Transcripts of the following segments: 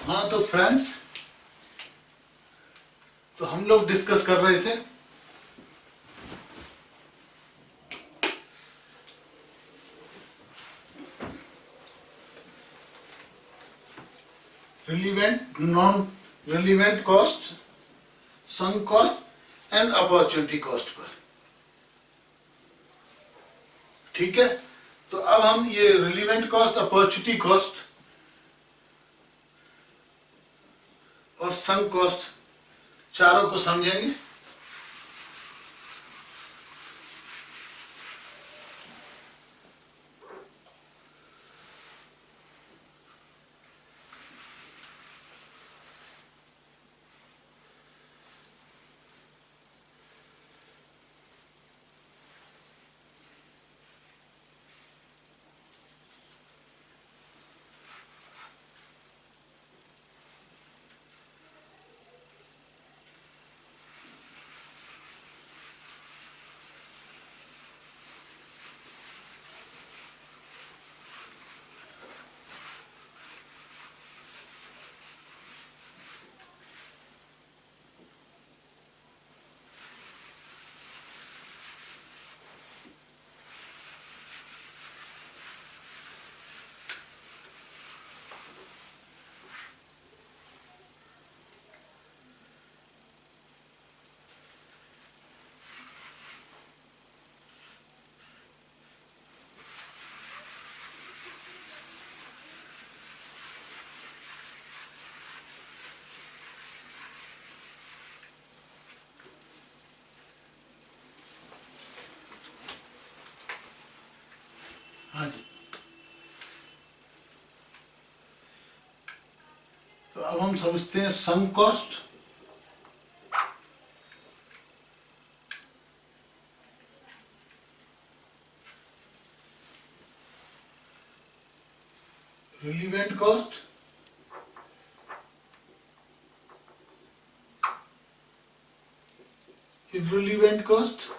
हाँ तो फ्रेंड्स, तो हम लोग डिस्कस कर रहे थे relevant, non relevant cost, sunk cost and opportunity cost पर। ठीक है, तो अब हम ये रिलीवेंट कॉस्ट, अपॉर्चुनिटी कॉस्ट और सम कॉस्ट चारों को समझेंगे। हाँ जी, तो अब हम समझते हैं सम कॉस्ट, रिलीवेंट कॉस्ट, इररिलीवेंट कॉस्ट,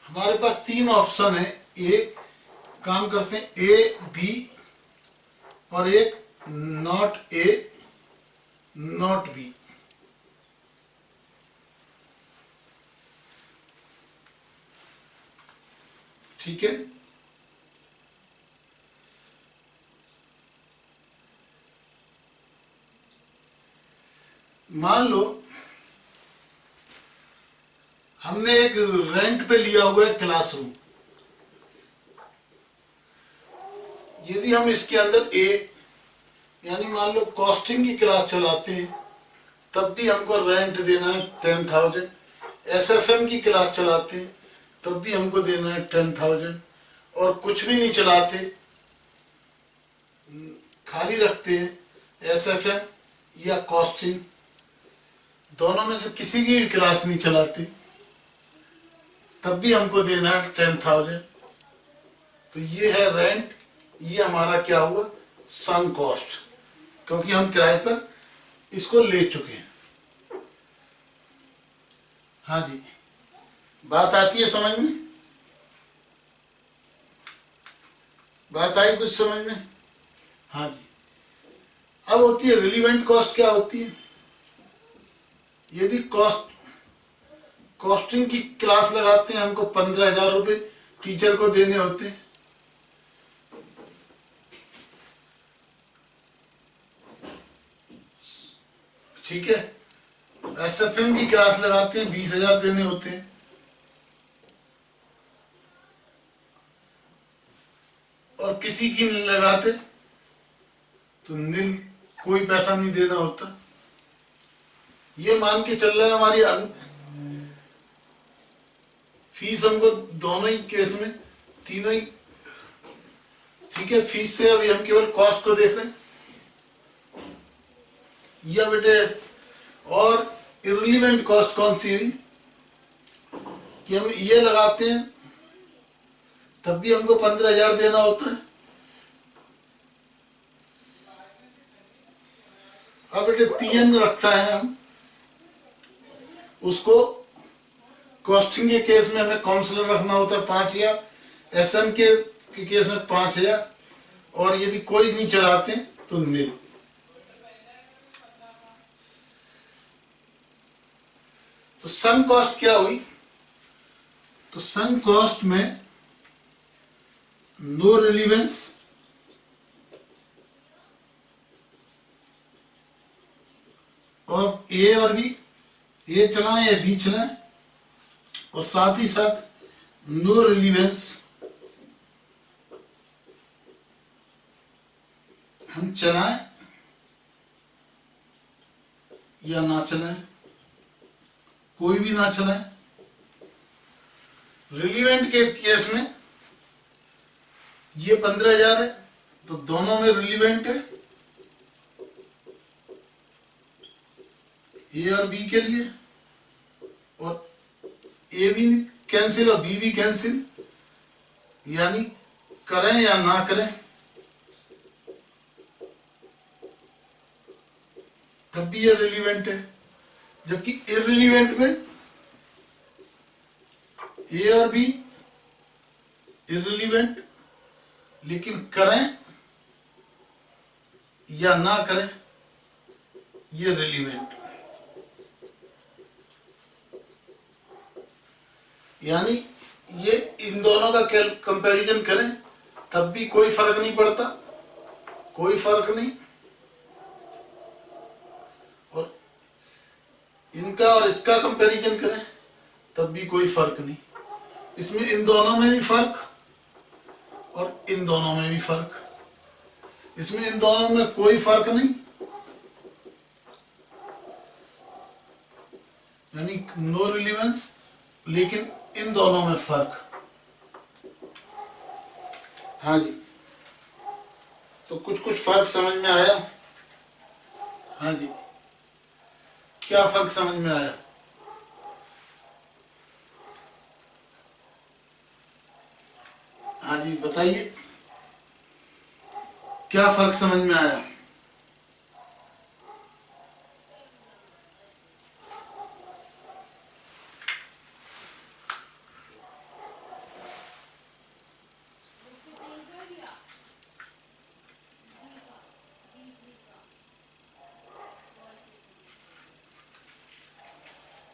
हमारे पास तीन ऑप्शन है। एक काम करते हैं ए बी, और एक नॉट ए नॉट बी। ठीक है, मान लो हमने एक रेंट पे लिया हुआ है क्लासरूम। यदि हम इसके अंदर ए यानी मान लो कॉस्टिंग की क्लास चलाते हैं, तब भी हमको रेंट देना है 10,000। एसएफएम की क्लास चलाते हैं तब भी हमको देना है 10,000। और कुछ भी नहीं चलाते, खाली रखते हैं एसएफएम या कॉस्टिंग, दोनों में से किसी की भी क्लास नहीं चलाते, तब भी हमको देना है 10,000। तो ये है रेंट, ये हमारा क्या हुआ, सम कॉस्ट, क्योंकि हम किराए पर इसको ले चुके हैं। हाँ जी, बात आती है समझ में? बात आई कुछ समझ में? हाँ जी, अब होती है रिलीवेंट कॉस्ट। क्या होती है? यदि कॉस्टिंग की क्लास लगाते हैं, हमको 15,000 रुपये टीचर को देने होते हैं। ठीक है, एसएफएम की क्लास लगाते हैं 20,000 देने होते हैं। और किसी की नहीं लगाते तो नील, कोई पैसा नहीं देना होता। ये मान के चल रहा है हमारी फीस हमको दोनों ही केस में, तीनों ही। ठीक है, फीस से अभी हम केवल कॉस्ट को देख रहे हैं। या बेटे, और इररिलीवेंट कॉस्ट कौन सी हुई कि हम ये लगाते हैं तब भी हमको 15,000 देना होता है। डिवीजन रखता है हम उसको, कॉस्टिंग के केस में हमें काउंसलर रखना होता है 5,000, एसएम के केस में 5,000, और यदि कोई नहीं चलाते तो नील। तो सन कॉस्ट क्या हुई? तो सन कॉस्ट में नो रिलीवेंस, और ए और बी, ए चलाएं या बी चलाएं, और साथ ही साथ नो रिलीवेंस हम चलाएं या ना चलाएं, कोई भी ना चलाएं। रिलीवेंट के केस में ये 15,000 है तो दोनों में रिलीवेंट है, ए और बी के लिए, और ए भी कैंसिल और बी भी कैंसिल, यानी करें या ना करें तब भी ये रिलीवेंट है। जबकि इररिलीवेंट में ए और बी इररिलीवेंट, लेकिन करें या ना करें ये रिलीवेंट। यानी ये इन दोनों का कंपैरिजन करें तब भी कोई फर्क नहीं पड़ता, कोई फर्क नहीं, और इनका और इसका कंपैरिजन करें तब भी कोई फर्क नहीं। इसमें इन दोनों में भी फर्क और इन दोनों में भी फर्क, इसमें इन दोनों में कोई फर्क नहीं, यानी नो रिलीवेंस, लेकिन इन दोनों में फर्क। हाँ जी, तो कुछ कुछ फर्क समझ में आया? हाँ जी, क्या फर्क समझ में आया? हाँ जी बताइए, क्या फर्क समझ में आया?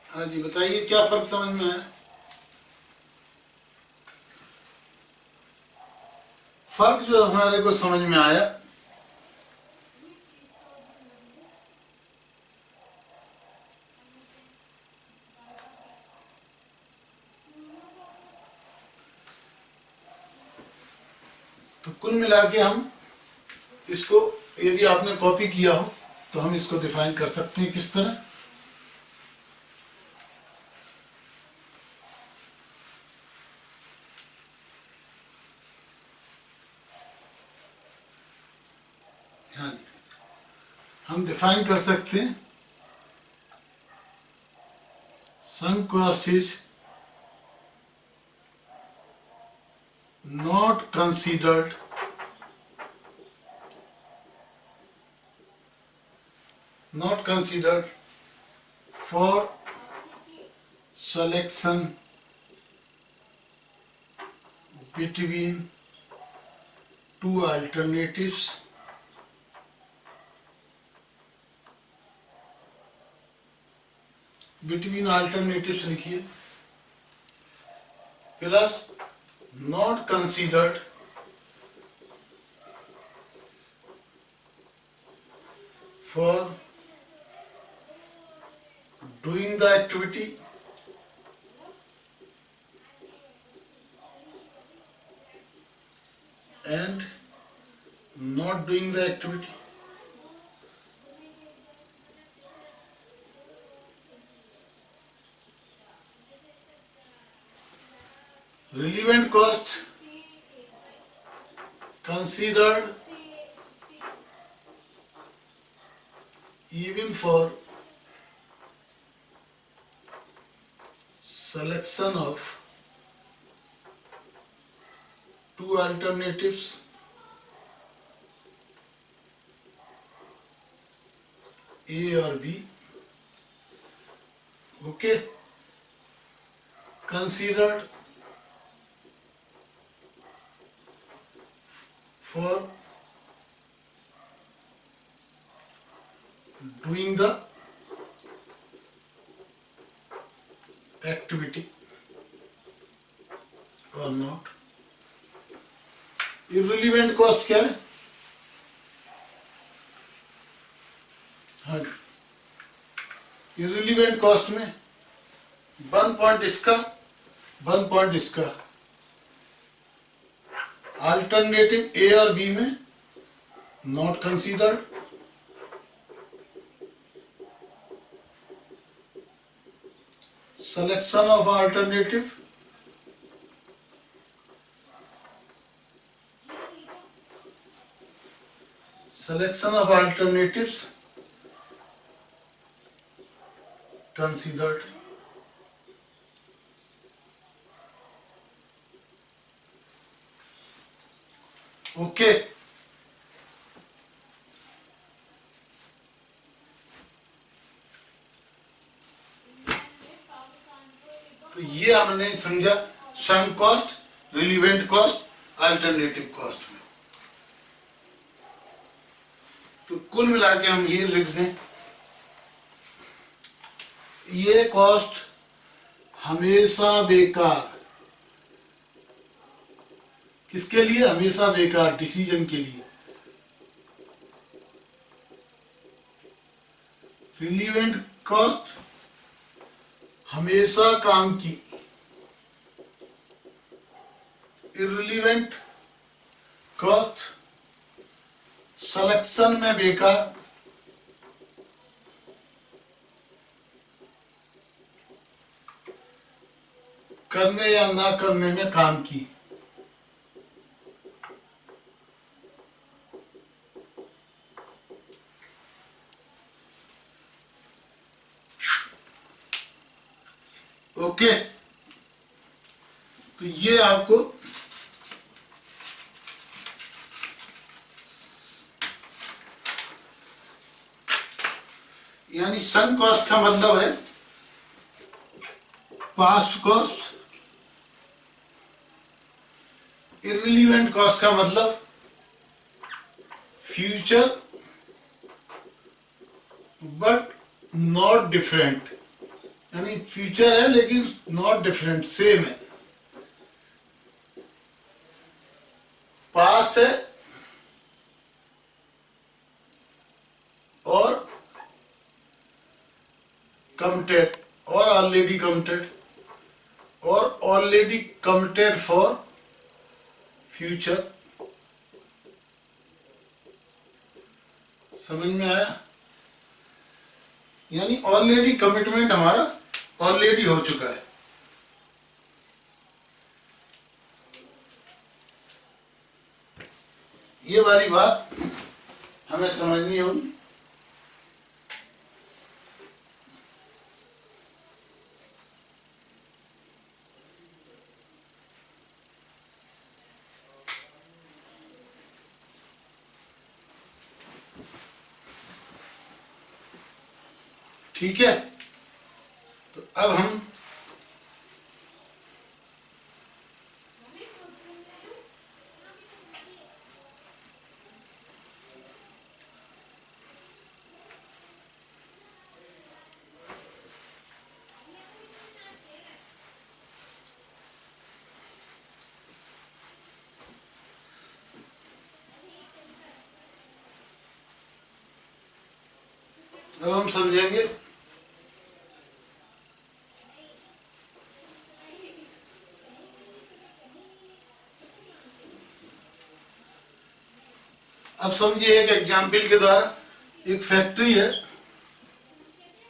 हाँ जी बताइए, क्या फर्क समझ में आया? फर्क जो हमारे को समझ में आया, तो कुल मिला के हम इसको, यदि आपने कॉपी किया हो तो हम इसको डिफाइन कर सकते हैं किस तरह। हाँ जी, हम डिफाइन कर सकते हैं sunk cost is not considered for selection between two alternatives लिखिए, plus not considered for doing the activity and not doing the activity. Relevant cost considered even for selection of two alternatives A और B, okay, considered for doing the activity और not. Irrelevant cost क्या है? हाँ, irrelevant cost में 1 point इसका, 1 point इसका। Alternative ए और B में not considered, selection of alternative, selection of alternatives considered, okay. तो ये हमने समझा sunk cost, relevant cost, alternative cost में। तो कुल मिला के हम ये लिख दें, ये कॉस्ट हमेशा बेकार, किसके लिए? हमेशा बेकार, डिसीजन के लिए। रिलीवेंट कॉस्ट हमेशा काम की, इररिलेवेंट कॉस्ट सिलेक्शन में बेकार, करने या ना करने में काम की। ओके, तो ये आपको यानी सम कॉस्ट का मतलब है पास्ट कॉस्ट, इररिलेवेंट कॉस्ट का मतलब फ्यूचर बट नॉट डिफरेंट, यानी फ्यूचर है लेकिन नॉट डिफरेंट, सेम है। पास्ट है और कमिटेड और ऑलरेडी कमिटेड और ऑलरेडी कमिटेड फॉर फ्यूचर। समझ में आया? यानी ऑलरेडी कमिटमेंट हमारा ऑलरेडी हो चुका है। ये वाली बात हमें समझनी होगी। ठीक है, तो अब हम समझेंगे अब समझिए एक एग्जाम्पल के द्वारा। एक फैक्ट्री है,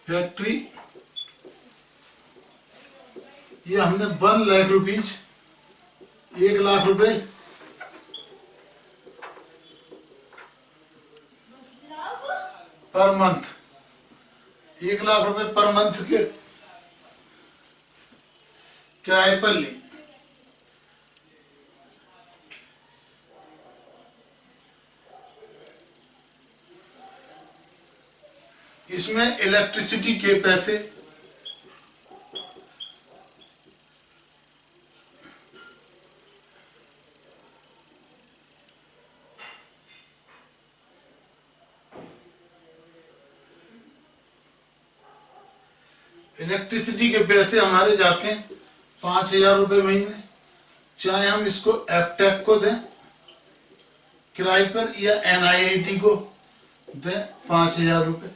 फैक्ट्री, ये हमने 1 लाख रुपीज, 1 लाख रुपए पर मंथ, 1 लाख रुपए पर मंथ के किराए पर ली। इसमें इलेक्ट्रिसिटी के पैसे, इलेक्ट्रिसिटी के पैसे हमारे जाते हैं 5,000 रुपये महीने, चाहे हम इसको एफटेक को दें किराए पर या एनआईआईटी को दें 5,000 रुपये।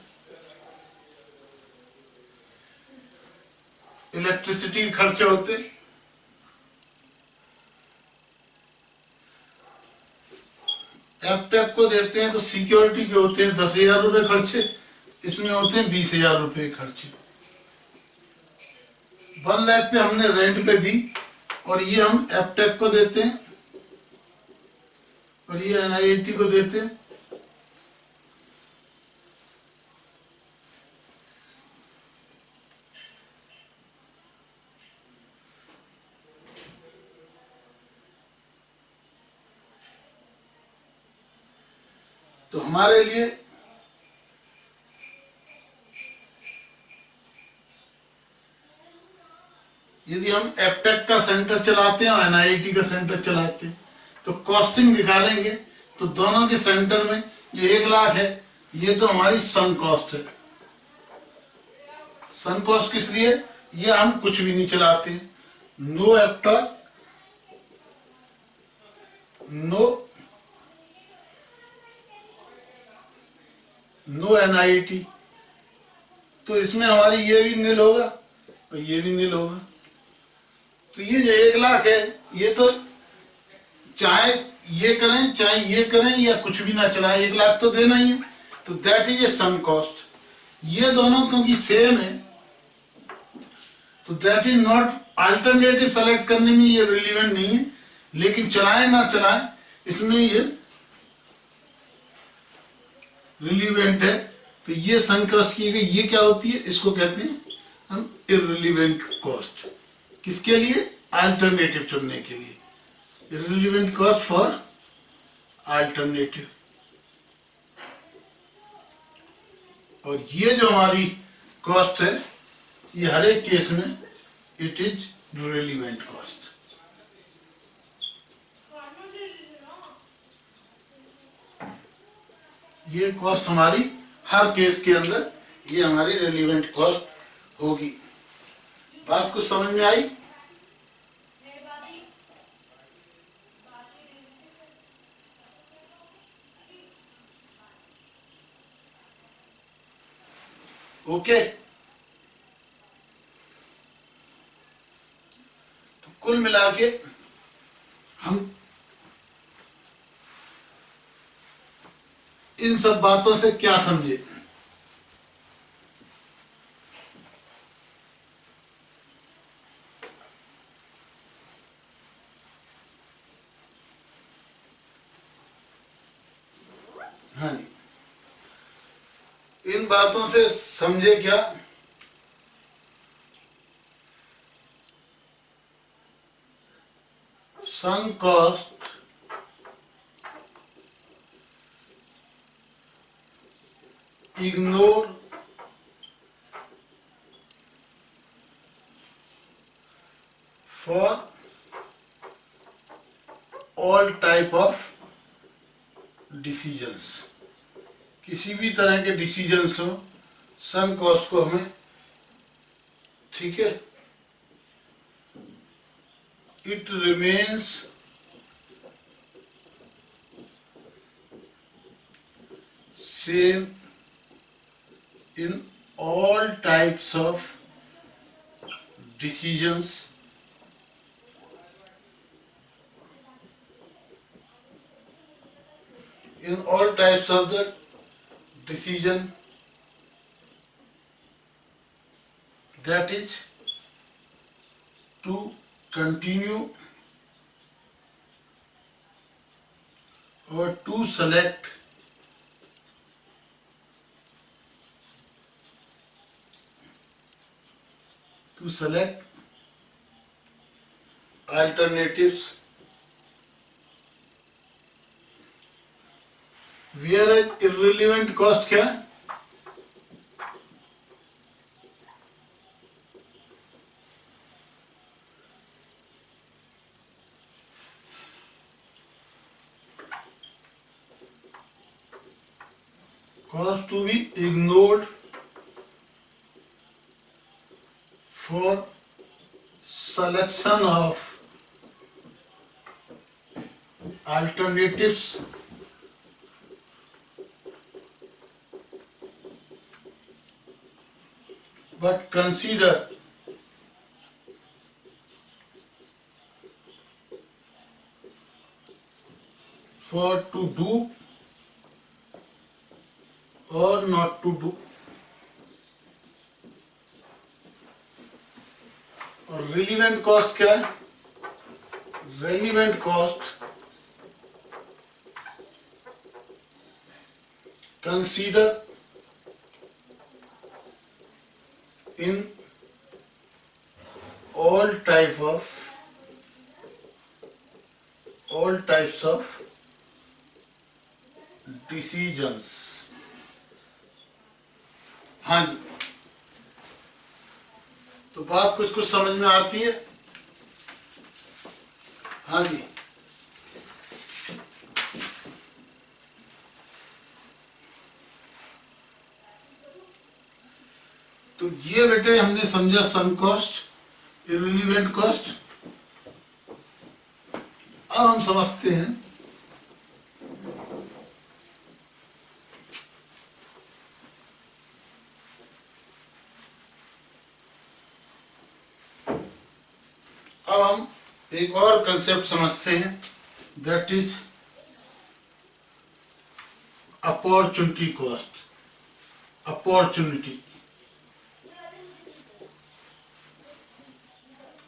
इलेक्ट्रिसिटी के खर्चे होते, एफटेक को देते हैं तो सिक्योरिटी के होते हैं 10,000 रुपये खर्चे, इसमें होते हैं 20,000 रुपये खर्चे। 1 लाख पे हमने रेंट पे दी और ये हम एफटेक को देते हैं और ये एनआईआईटी को देते हैं। तो हमारे लिए यदि हम एफटेक का सेंटर चलाते हैं और एनआईआईटी का सेंटर चलाते हैं तो कॉस्टिंग निकालेंगे तो दोनों के सेंटर में जो 1 लाख है ये तो हमारी सन कॉस्ट है। सन कॉस्ट किस लिए? ये हम कुछ भी नहीं चलाते हैं, नो एफटेक, नो एनआईआईटी, तो इसमें हमारी ये भी नील होगा और ये भी नील होगा। तो ये जो 1 लाख है ये तो चाहे ये करें चाहे ये करें या कुछ भी ना चलाएं 1 लाख तो देना ही है, तो that is a sunk cost. ये दोनों क्योंकि सेम है तो that is not, alternative select करने में ये रिलीवेंट नहीं है, लेकिन चलाएं ना चलाएं इसमें ये रिलीवेंट है। तो ये सम कॉस्ट की गई, ये क्या होती है? इसको कहते हैं हम इररिलीवेंट कॉस्ट। किसके लिए? अल्टरनेटिव चुनने के लिए, इररिलीवेंट कॉस्ट फॉर अल्टरनेटिव। और ये जो हमारी कॉस्ट है ये हर एक केस में इट इज रिलीवेंट कॉस्ट। ये कॉस्ट हमारी हर केस के अंदर ये हमारी रिलीवेंट कॉस्ट होगी। बात कुछ समझ में आई? ओके। तो कुल मिला के हम इन सब बातों से क्या समझे? हाँ जी, इन बातों से समझे क्या? सम cost ignore for all type of decisions। किसी भी तरह के डिसीजंस हो सम कॉस्ट को हमें, ठीक है, it remains same in all types of decisions in all types of the decision, that is to continue or to select alternatives, whereas irrelevant cost क्या है? cost to be ignored for selection of alternatives but consider for to do or not to do. और relevant cost क्या है? Relevant cost consider in all types of decisions. हाँ जी, तो बात कुछ कुछ समझ में आती है। हाँ जी, तो ये बेटे हमने समझा सम कॉस्ट, इररिलेवेंट कॉस्ट। अब हम समझते हैं अब हम एक और कंसेप्ट समझते हैं, that is opportunity cost.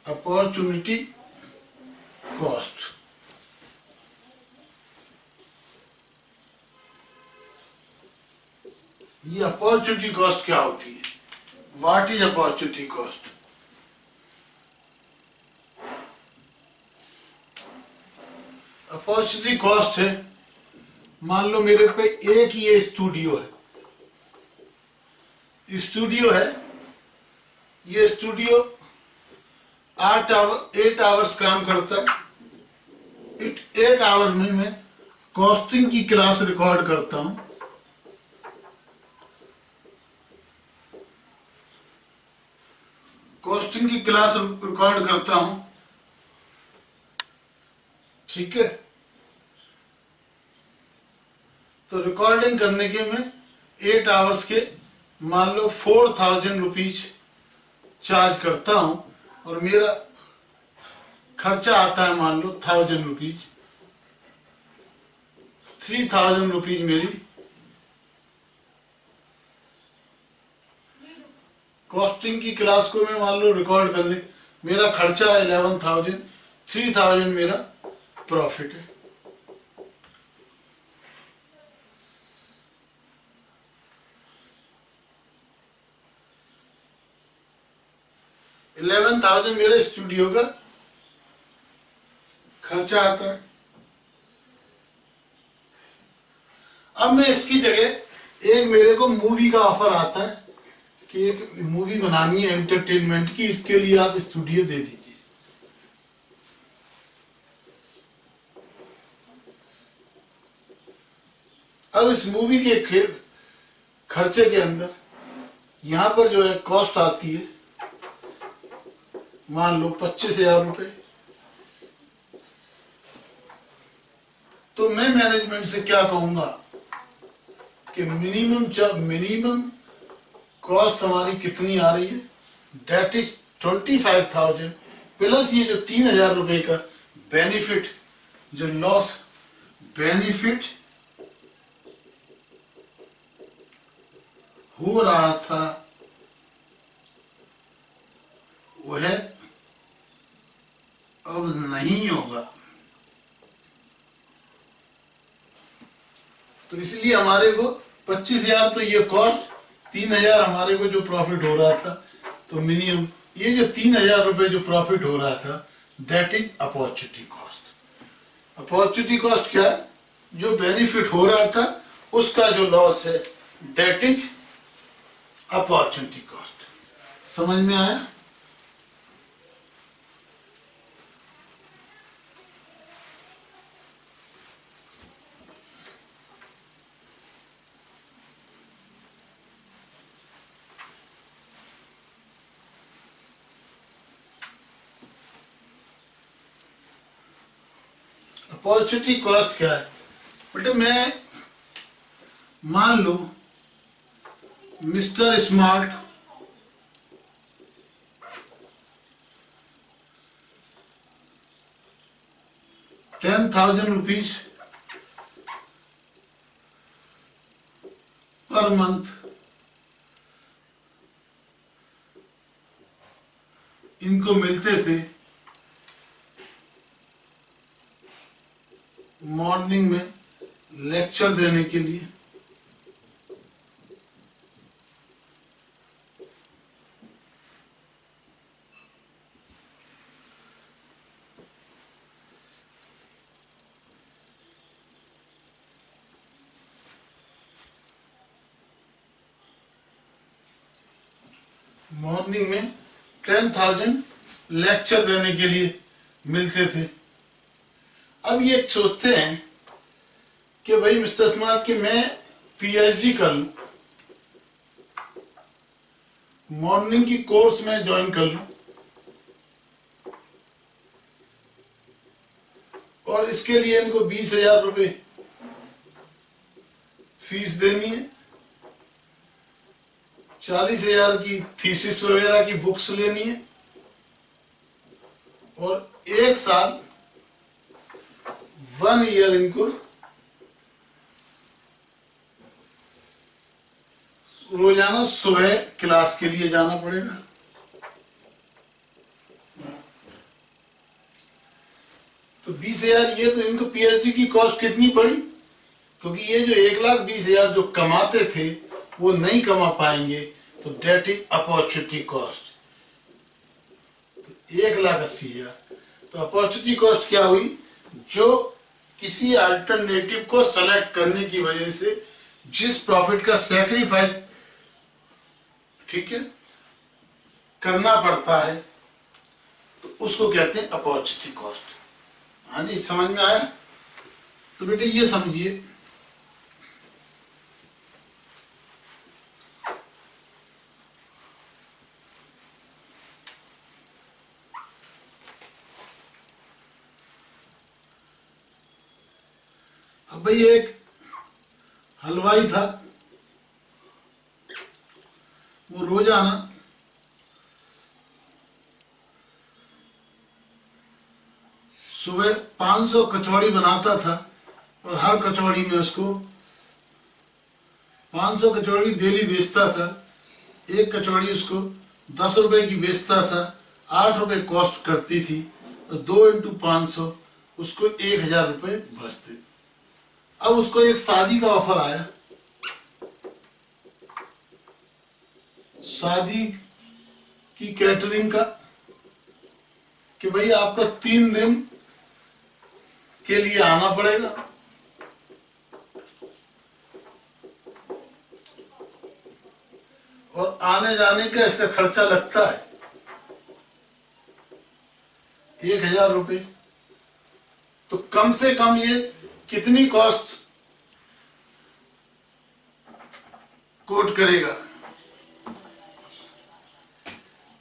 Opportunity cost. ये अपॉर्चुनिटी कॉस्ट क्या होती है? What is opportunity cost? Opportunity cost है, मान लो मेरे पे एक ही ये स्टूडियो है, ये स्टूडियो 8 आवर्स काम करता है। 8 आवर में मैं कॉस्टिंग की क्लास रिकॉर्ड करता हूं। कॉस्टिंग की क्लास रिकॉर्ड करता हूं, ठीक है। तो रिकॉर्डिंग करने के मैं 8 आवर्स के मान लो 4000 रुपीज चार्ज करता हूं और मेरा खर्चा आता है मान लो 1000 रुपीज। 3000 रुपीज मेरी कॉस्टिंग की क्लास को मैं मान लो रिकॉर्ड कर ले, मेरा खर्चा है 11,000, 3000 मेरा प्रॉफिट है। $11,000 मेरे स्टूडियो का खर्चा आता है। अब मैं इसकी जगह एक मेरे को मूवी का ऑफर आता है कि एक मूवी बनानी है एंटरटेनमेंट की, इसके लिए आप स्टूडियो दे दीजिए। अब इस मूवी के खर्चे के अंदर यहां पर जो है कॉस्ट आती है मान लो 25,000 रुपए। तो मैं मैनेजमेंट से क्या कहूंगा कि मिनिमम कॉस्ट हमारी कितनी आ रही है, डेट इज 25,000 प्लस ये जो 3,000 रुपए का बेनिफिट, जो लॉस बेनिफिट हो रहा था वह अब नहीं होगा। तो इसलिए हमारे को 25,000 तो ये कॉस्ट, 3,000 हमारे को जो प्रॉफिट हो रहा था, तो मिनिमम ये जो 3,000 रुपए जो प्रॉफिट हो रहा था, that is opportunity cost. Opportunity cost क्या है? जो बेनिफिट हो रहा था उसका जो लॉस है, दैट इज अपॉर्चुनिटी कॉस्ट। समझ में आया? अपॉर्चुनिटी कॉस्ट क्या है बेटे? मैं मान लो मिस्टर स्मार्ट ₹10,000 पर मंथ इनको मिलते थे मॉर्निंग में लेक्चर देने के लिए। मॉर्निंग में 10,000 लेक्चर देने के लिए मिलते थे। अब ये सोचते हैं कि भाई मिस्टर स्मार्ट कि मैं पीएचडी कर लूं, मॉर्निंग की कोर्स में ज्वाइन कर लूं और इसके लिए इनको 20,000 रुपये फीस देनी है, 40,000 की थीसिस वगैरह की बुक्स लेनी है और 1 साल 1 ईयर इनको रोजाना सुबह क्लास के लिए जाना पड़ेगा। तो 20,000 ये तो इनको पीएचडी की कॉस्ट कितनी पड़ी? क्योंकि ये जो 1,20,000 जो कमाते थे वो नहीं कमा पाएंगे, तो डेट इज अपॉर्चुनिटी कॉस्ट। तो 1,80,000 तो अपॉर्चुनिटी कॉस्ट क्या हुई? जो किसी अल्टरनेटिव को सेलेक्ट करने की वजह से जिस प्रॉफिट का सैक्रिफाइस, ठीक है, करना पड़ता है, तो उसको कहते हैं अपॉर्चुनिटी कॉस्ट। हाँ जी, समझ में आया? तो बेटे ये समझिए अब भाई एक हलवाई था, वो रोजाना सुबह 500 कचौड़ी बनाता था और हर कचौड़ी में उसको 500 कचौड़ी डेली बेचता था। एक कचौड़ी उसको 10 रुपए की बेचता था, 8 रुपए कॉस्ट करती थी, और 2 इंटू 500 उसको 1,000 रुपये बचते। अब उसको एक शादी का ऑफर आया, शादी की कैटरिंग का, कि भाई आपका 3 दिन के लिए आना पड़ेगा, और आने जाने का इसका खर्चा लगता है 1,000 रुपये। तो कम से कम ये कितनी कॉस्ट कोट करेगा?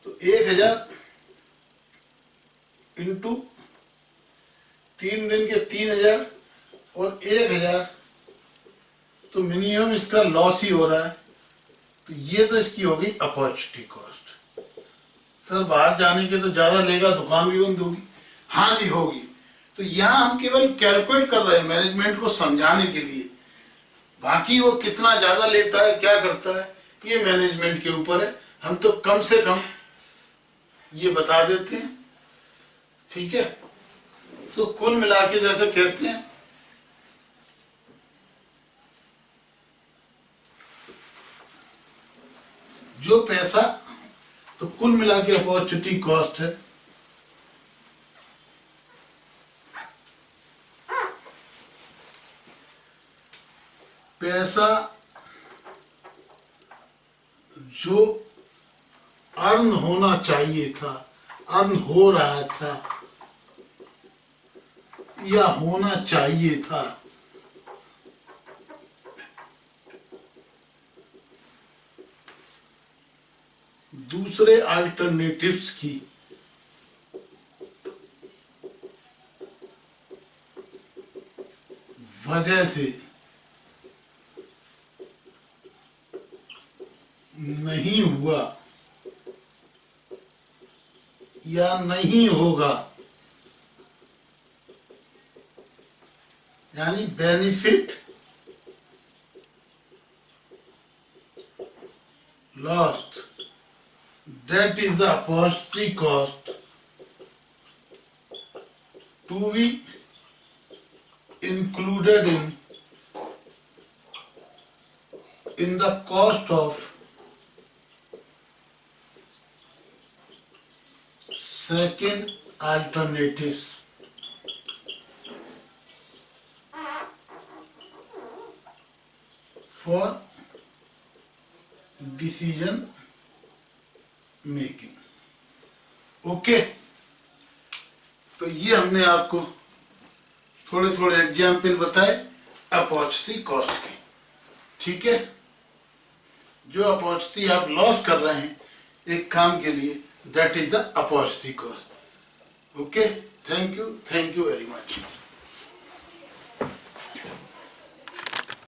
तो 1,000 इंटू 3 दिन के 3,000 और 1,000, तो मिनिमम इसका लॉस ही हो रहा है। तो ये तो इसकी होगी अपॉर्चुनिटी कॉस्ट। सर बाहर जाने के तो ज्यादा लेगा, दुकान भी बंद होगी। हाँ जी होगी। तो यहाँ हम केवल कैलकुलेट कर रहे हैं मैनेजमेंट को समझाने के लिए, बाकी वो कितना ज्यादा लेता है, क्या करता है, ये मैनेजमेंट के ऊपर है। हम तो कम से कम ये बता देते हैं, ठीक है। तो कुल मिला के जैसे कहते हैं जो पैसा, तो कुल मिला के अपॉर्चुनिटी कॉस्ट है पैसा जो अर्न होना चाहिए था, अर्न हो रहा था या होना चाहिए था, दूसरे अल्टरनेटिव्स की वजह से नहीं हुआ या नहीं होगा, यानी benefit lost, that is the opportunity cost to be included in the cost of second alternatives. For decision making. Okay, तो ये हमने आपको थोड़े थोड़े एग्जाम्पल बताए अपॉर्चुनिटी कॉस्ट के। ठीक है, जो अपॉर्चुनिटी आप लॉस कर रहे हैं एक काम के लिए, that is the opportunity cost. Okay, thank you very much.